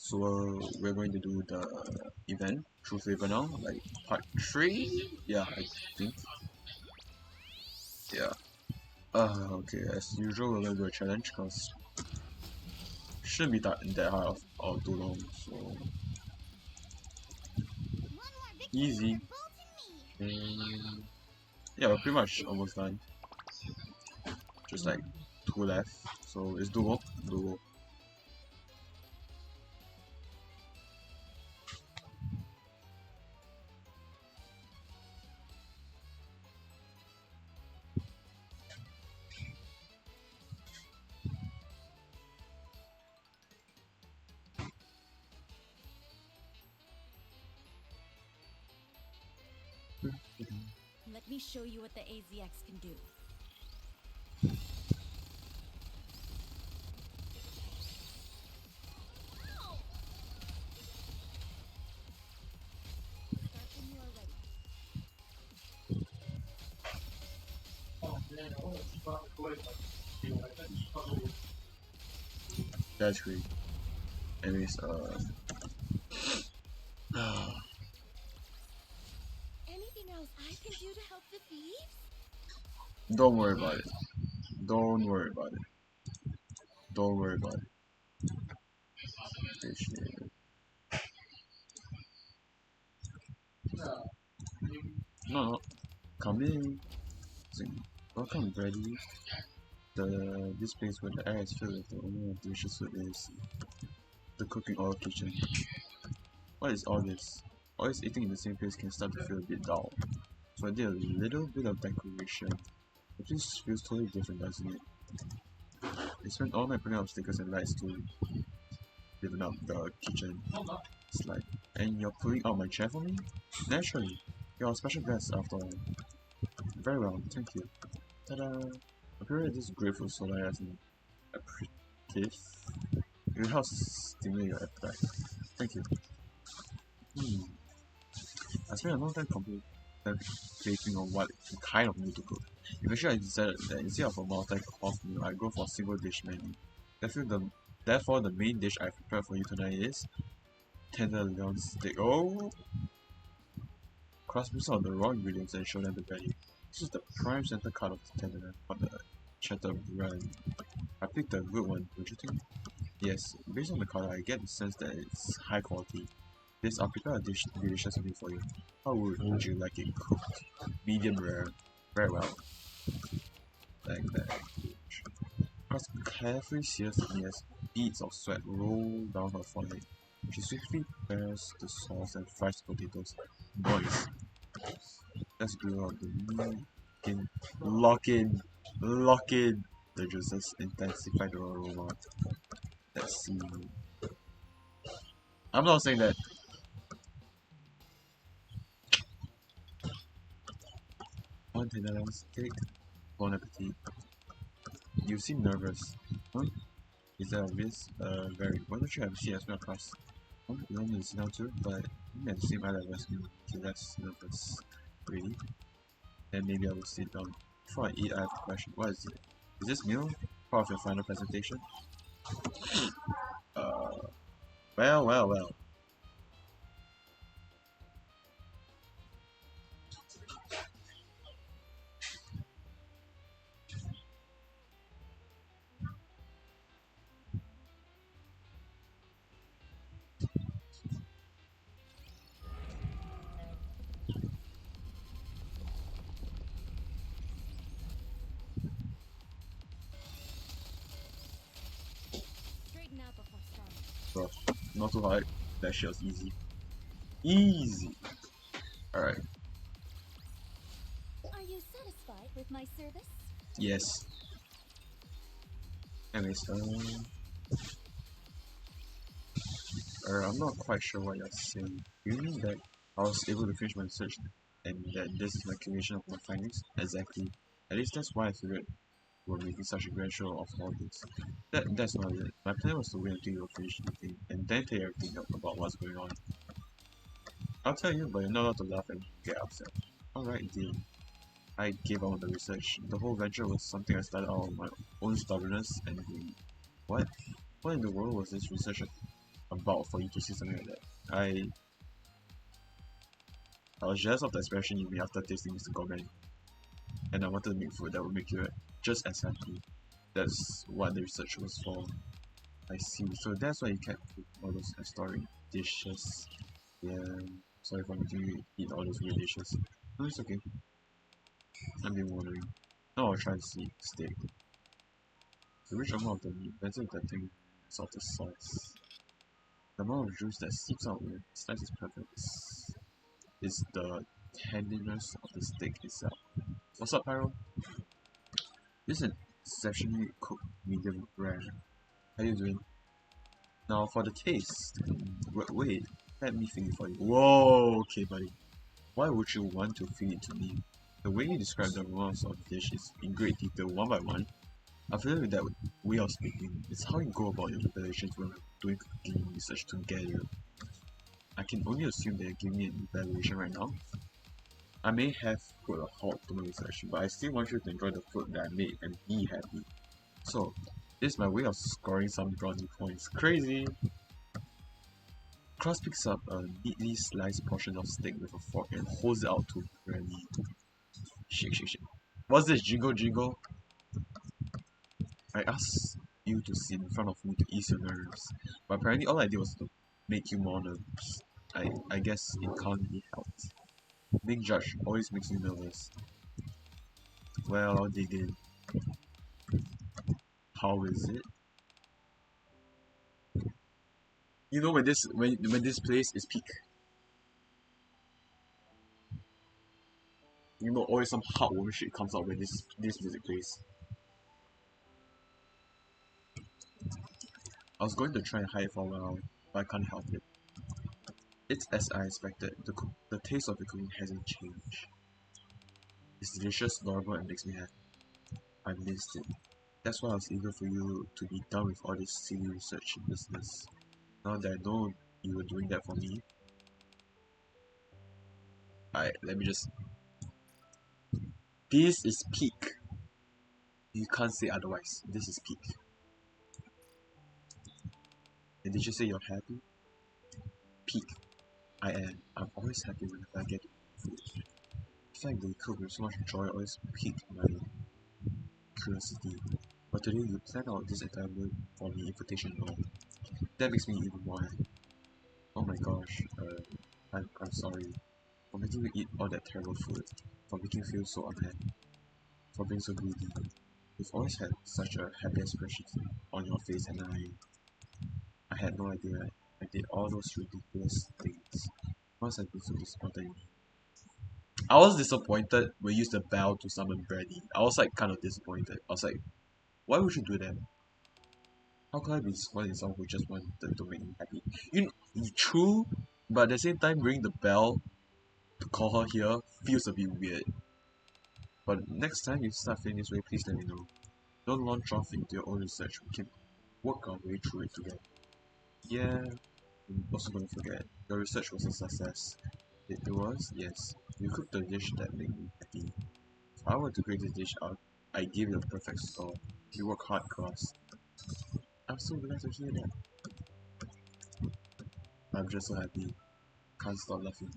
So we're going to do the event, True Flavor now, like part 3? Yeah, I think. Yeah. Okay, as usual we're going to do a challenge because shouldn't be that hard or too long, so easy. And yeah, we're pretty much almost done. Just like 2 left, so it's doable, doable. Let me show you what the AZX can do. Start when you are ready. That's great. Anyways, Anything else I can do to help the thieves? don't worry about it. Don't worry about it. Don't worry about it. Appreciate it. No, no. Come in. Welcome, Brady. This place where the air is filled with the aroma of delicious food is the cooking oil kitchen. What is all this? Always eating in the same place can start to feel a bit dull. So I did a little bit of decoration. The place feels totally different, doesn't it? I spent all night putting up stickers and lights to liven up the kitchen. It's like, and you're pulling out my chair for me? Naturally. You're a special guest after all. Very well, thank you. Ta-da! I prepared this grapefruit soda as an aperitif. It will help stimulate your appetite. Thank you. I spent a long time contemplating on what kind of meal to cook. Eventually I decided that instead of a multi-course meal, I'd go for a single dish menu. Therefore, the main dish I prepared for you tonight is tenderloin steak. Oh! Cross pieces of the raw ingredients and show them the belly. This is the prime center cut of the tenderloin on the cheddar bread. I picked a good one, don't you think? Yes, based on the color, I get the sense that it's high quality. Yes, I'll prepare a dish deliciously for you. How would you like it cooked? Medium rare. Very well. Like that. Cross carefully sears the meat as beads of sweat roll down her forehead. She swiftly prepares the sauce and fries the potatoes. Boys, let's grill out the meat. Lock in. Lock in. The juices intensify the aroma. Let's see. I'm not saying that. One tenderloin steak. Bon appetit. You seem nervous. Huh? Is that obvious? Very. Why don't you have a seat as well, class? Huh? You want me to sit down too? But I'm at the same eye level as me. Okay, that's nervous. Really? Then maybe I will sit down. Before I eat, I have a question. What is it? Is this meal part of your final presentation? Well. Straighten out before starting. So, not too hard. That shit was easy. Easy! Alright. Are you satisfied with my service? Yes. Anyways, I'm not quite sure what you're saying. Do you mean that I was able to finish my research and that this is my accumulation of my findings? Exactly. At least that's why I figured we're making such a grand show of all this. That's not it. My plan was to wait until you were finished eating and then tell you everything about what's going on. I'll tell you, but you're not allowed to laugh and get upset. Alright, deal. I gave up on the research. The whole venture was something I started out of my own stubbornness and greed. What? What in the world was this research about for you to see something like that. I was jealous of the expression you made after tasting Mr. Gourmet, and I wanted to make food that would make you just as happy. That's what the research was for. I see. So that's why you kept all those historic dishes. Yeah. Sorry for making you eat all those weird dishes. No, it's okay. I've been wondering. Now I'll try to see steak. The rich amount of the meat, better with the thing of the sauce. The amount of juice that seeps out when the slice is perfect is the tenderness of the steak itself. What's up, Pyro? This is exceptionally cooked medium rare. How you doing? Now for the taste. Wait, let me feel it for you. Whoa, okay, buddy. Why would you want to feed it to me? The way you describe the aromas of the dish is in great detail, one by one. I feel with that way of speaking. It's how you go about your evaluations when we're doing cooking research together. I can only assume that you're giving me an evaluation right now. I may have put a halt to my research, but I still want you to enjoy the food that I made and be happy. So, this is my way of scoring some brownie points. Crazy! Cross picks up a neatly sliced portion of steak with a fork and holds it out to Brandy. Shake, shake, shake. What's this? Jingle, jingle? I asked you to sit in front of me to ease your nerves, but apparently all I did was to make you more nervous. I guess it can't be helped. Being judged always makes me nervous. Well, I'll dig in. How is it? You know when this place is peak. You know always some heartwarming shit comes out when this music plays. I was going to try and hide it for a while, but I can't help it. It's as I expected. The taste of the cooking hasn't changed. It's delicious, adorable, and makes me happy. I missed it. That's why I was eager for you to be done with all this silly research business. Now that I know you were doing that for me, let me just. This is peak. You can't say otherwise. This is peak. And did you say you're happy? Peak. I am. I'm always happy whenever I get food. The fact that you cook with so much joy always piqued my curiosity. But today you planned out this entire meal for me, invitation and all. That makes me even more happy. Oh my gosh, I'm sorry for making you eat all that terrible food, for making you feel so unhappy, for being so greedy. You've always had such a happy expression on your face, and I had no idea I did all those ridiculous things. Must have been so disappointed in me. I was disappointed we used the bell to summon Brady. I was like kind of disappointed. I was like, why would you do that? How can I be disappointed in someone who just wanted to make me happy? You know, true, but at the same time, ring the bell to call her here feels a bit weird. But next time you start feeling this way, please let me know. Don't launch off into your own research. We can work our way through it together. Yeah, I'm also don't forget, your research was a success. It was? Yes. You cooked a dish that made me happy. If I were to grade this dish out, I'd give it a perfect score. You work hard, class. I'm so glad to hear that. I'm just so happy. Can't stop laughing.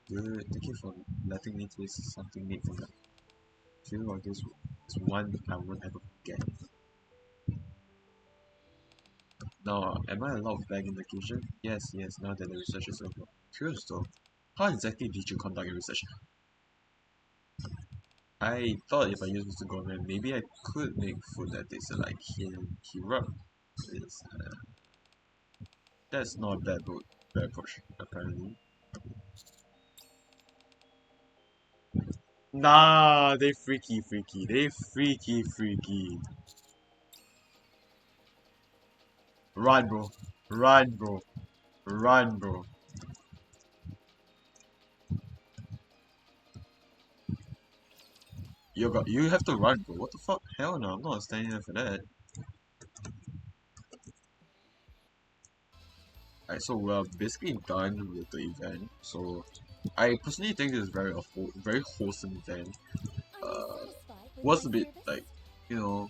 Good. Thank you for letting me taste something made from that. Feeling like this is one I won't ever forget. Now, am I allowed back in the kitchen? Yes, yes, now that the research is over. Curious though, how exactly did you conduct your research? I thought if I used Mr. Gorman, maybe I could make food that tasted like he rubbed this. That's not a bad approach, apparently. Nah, they freaky, freaky. They freaky, freaky. Run, bro. Run, bro. Run, bro. You have to run, bro. What the fuck? Hell no, I'm not standing there for that. Alright, so we're basically done with the event. So I personally think this is very wholesome event. Are you satisfied with Was my a bit service? like, you know,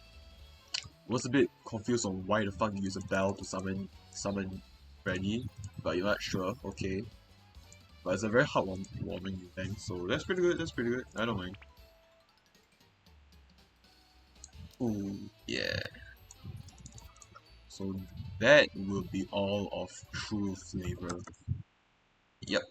Was a bit confused on why the fuck you use a bell to summon Freddy, but you're not sure, okay. But it's a very heartwarming event, so that's pretty good, that's pretty good. I don't mind. Ooh, yeah. So that will be all of True Flavor. Yep.